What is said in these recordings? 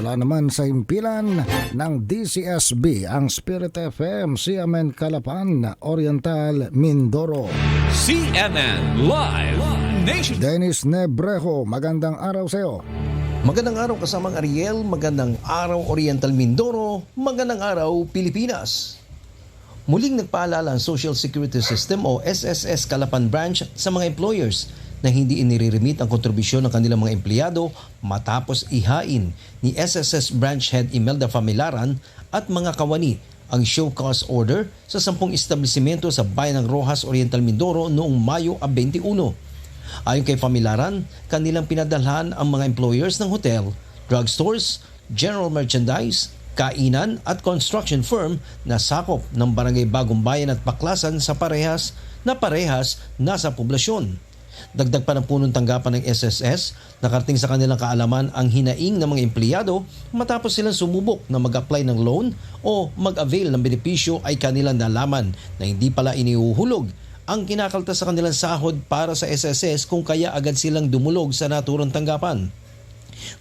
Wala naman sa himpilan ng DCSB ang Spirit FM, CMN Calapan, Oriental, Mindoro. CNN Live Nation. Dennis Nebrejo, magandang araw sa iyo. Magandang araw kasamang Ariel, magandang araw Oriental Mindoro, magandang araw Pilipinas. Muling nagpaalala ang Social Security System o SSS Calapan Branch sa mga employers na hindi iniriremit ang kontribusyon ng kanilang mga empleyado matapos ihain ni SSS Branch Head Imelda Familaran at mga kawani ang show cause order sa 10 establisimento sa bayan ng Roxas, Oriental Mindoro noong Mayo 21. Ayon kay Familaran, kanilang pinadalhan ang mga employers ng hotel, drugstores, general merchandise, kainan at construction firm na sakop ng Barangay Bagong Bayan at Baklasan sa parehas nasa poblasyon. Dagdag pa ng punong tanggapan ng SSS, nakarating sa kanilang kaalaman ang hinaing ng mga empleyado matapos silang sumubok na mag-apply ng loan o mag-avail ng benepisyo ay kanilang nalaman na hindi pala iniuhulog ang kinakaltas sa kanilang sahod para sa SSS kung kaya agad silang dumulog sa naturang tanggapan.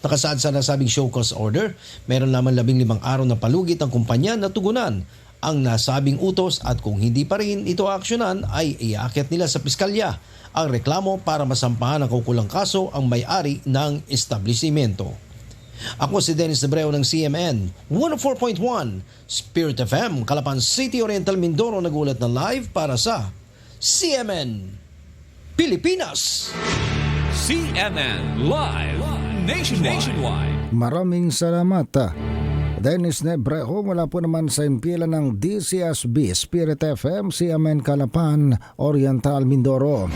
Nakasaad sa nasabing show cause order, meron lamang 15 araw na palugit ang kumpanya na tugunan ang nasabing utos at kung hindi pa rin ito aksyonan ay iaakit nila sa piskalya ang reklamo para masampahan ng kaukulang kaso ang may-ari ng establisimento. Ako si Dennis Nebrejo ng CMN 104.1 Spirit FM, Calapan City, Oriental Mindoro, nagulat na live para sa CMN Pilipinas. CNN Live Nationwide. Maraming salamat. Dennis Nebrejo, mula po naman sa himpilan ng DCSB, Spirit FM, CMN Calapan, Oriental, Mindoro.